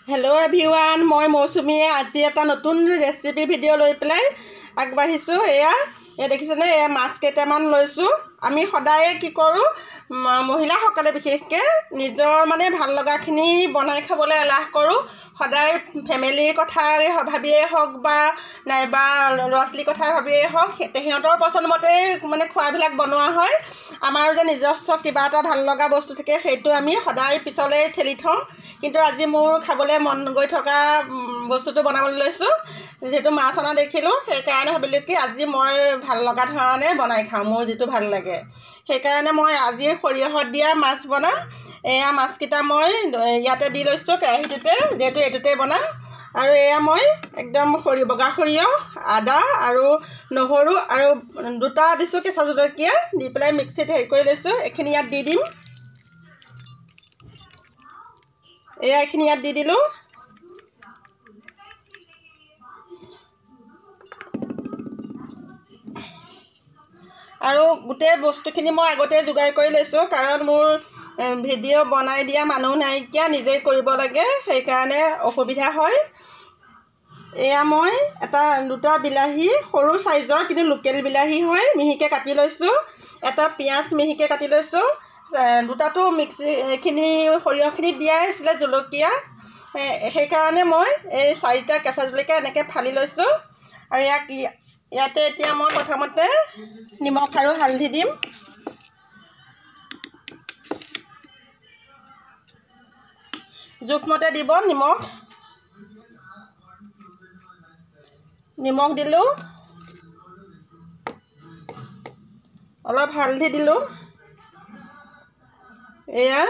Hello' everyone, মই মৌচুমীয়ে আজি এটা নতুন ৰেচিপি ভিডিঅ' লৈ পেলাই আগবাঢ়িছোঁ। এয়া দেখিছেনে, এয়া মাছ কেইটামান লৈছোঁ। আমি সদায়ে কি কৰোঁ, মহিলাসকলে বিশেষকৈ নিজৰ ভাল লগাখিনি বনাই খাবলৈ এলাহ কৰোঁ। সদায় ফেমিলিৰ কথাই ভাবিয়েই হওক বা নাইবা ল'ৰা ছোৱালীৰ কথা ভাবিয়েই হওক, সিহঁতৰ পচন্দ মতেই খোৱাবিলাক বনোৱা হয়। আমাৰ যে নিজস্ব কিবা এটা ভাল লগা বস্তু থাকে, সেইটো আমি সদায় পিছলৈ ঠেলি থওঁ। কিন্তু আজি মোৰ খাবলৈ মন গৈ থকা বস্তুটো বনাবলৈ লৈছোঁ। যিহেতু মাছ অনা দেখিলোঁ, সেইকাৰণে ভাবিলোঁ কি আজি মই ভাল লগা ধৰণে বনাই খাওঁ, মোৰ যিটো ভাল লাগে। সেইকাৰণে মই আজি সৰিয়হত দিয়া মাছ বনাম। এয়া মাছকেইটা মই ইয়াতে দি লৈছোঁ কেৰাহীটোতে, যিহেতু এইটোতে বনাম। আৰু এয়া মই একদম বগা সৰিয়হ, আদা আৰু নহৰু আৰু দুটা দিছোঁ কেঁচা জলকীয়া দি পেলাই মিক্সিত হেৰি কৰি লৈছোঁ। এইখিনি ইয়াত দি দিম। এইখিনি ইয়াত দি দিলোঁ। আৰু গোটেই বস্তুখিনি মই আগতে যোগাৰ কৰি লৈছোঁ, কাৰণ মোৰ ভিডিঅ' বনাই দিয়া মানুহ নাইকিয়া, নিজেই কৰিব লাগে, সেইকাৰণে অসুবিধা হয়। এয়া মই দুটা বিলাহী, সৰু চাইজৰ কিন্তু লোকেল বিলাহী হয়, মিহিকৈ কাটি লৈছোঁ। এটা পিঁয়াজ মিহিকৈ কাটি লৈছোঁ। দুটাটো এইখিনি সৰিয়হখিনিত দিয়াই আছিলে জলকীয়া, সেইকাৰণে মই এই 4টা কেঁচা জলকীয়া এনেকৈ ফালি লৈছোঁ। আৰু ইয়াতে এতিয়া মই প্ৰথমতে নিমখ আৰু হালধি দিম। জোখমতে দিব নিমখ দিলোঁ, অলপ হালধি দিলোঁ। এয়া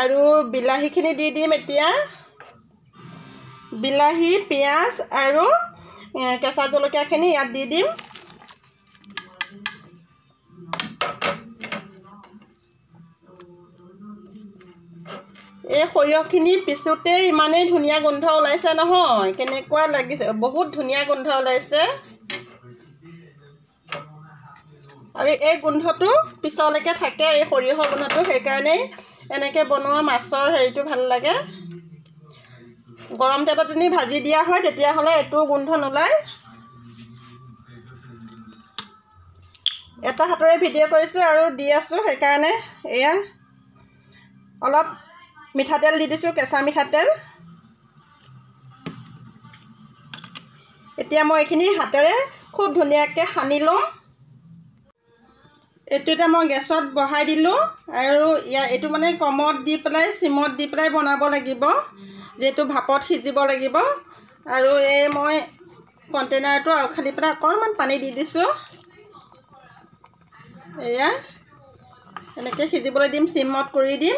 আৰু বিলাহীখিনি দি দিম এতিয়া। বিলাহী, পিঁয়াজ আৰু কেঁচা জলকীয়াখিনি ইয়াত দি দিম। এই সৰিয়হখিনি পিছোঁতেই ইমানেই ধুনীয়া গোন্ধ ওলাইছে নহয়, কেনেকুৱা লাগিছে, বহুত ধুনীয়া গোন্ধ ওলাইছে। আৰু এই গোন্ধটো পিছলৈকে থাকে, এই সৰিয়হৰ গোন্ধটো, সেইকাৰণেই এনেকৈ বনোৱা মাছৰ হেৰিটো ভাল লাগে। গৰম তেলত যদি ভাজি দিয়া হয়, তেতিয়াহ'লে এইটো গোন্ধ নোলায়। এটা হাতেৰে ভিডিঅ' কৰিছোঁ আৰু দি আছোঁ, সেইকাৰণে এয়া অলপ মিঠাতেল দি দিছোঁ, কেঁচা মিঠাতেল। এতিয়া মই এইখিনি হাতেৰে খুব ধুনীয়াকৈ সানি লওঁ। এইটো এতিয়া মই গেছত বহাই দিলোঁ, আৰু এইটো কমত দি পেলাই, চিমত দি পেলাই বনাব লাগিব, যিহেতু ভাপত সিজিব লাগিব। আৰু মই কণ্টেইনাৰটো আউখালি পেলাই অকণমান পানী দি দিছোঁ। এয়া এনেকৈ সিজিবলৈ দিম, চিমত কৰি দিম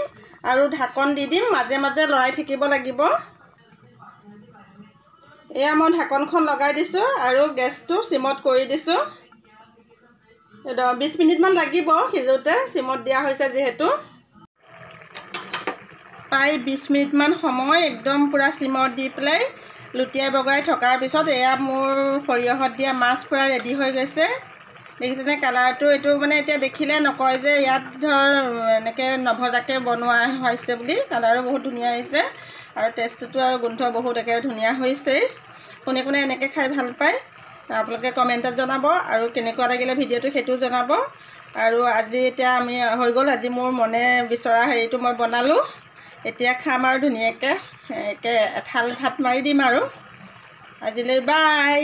আৰু ঢাকন দি দিম, মাজে মাজে লৰাই থাকিব লাগিব। এয়া মই ঢাকনখন লগাই দিছোঁ আৰু গেছটো চিমত কৰি দিছোঁ। 20 মিনিটমান লাগিব সিজোতে, চিমত দিয়া হৈছে যিহেতু। প্ৰায় 20 মিনিটমান সময় একদম পূৰা চিমত দি পেলাই লুটিয়াই বগৰাই থকাৰ পিছত এয়া মোৰ সৰিয়হত দিয়া মাছ পূৰা ৰেডি হৈ গৈছে। দেখিছেনে কালাৰটো? এইটো এতিয়া দেখিলে নকয় যে ইয়াত এনেকৈ নভজাকৈ বনোৱা হৈছে বুলি। কালাৰো বহুত ধুনীয়া আহিছে আৰু টেষ্টটো আৰু গোন্ধ বহুত একেবাৰে ধুনীয়া হৈছেই। কোনে কোনে এনেকৈ খাই ভাল পায় আপোনালোকে কমেণ্টত জনাব, আৰু কেনেকুৱা লাগিলে ভিডিঅ'টো সেইটোও জনাব। আৰু আজি এতিয়া হৈ গ'ল, আজি মোৰ মনে বিচৰা হেৰিটো মই বনালোঁ। এতিয়া খাম আৰু ধুনীয়াকৈ এথাল ভাত মাৰি দিম আৰু। আজিলৈ বাই।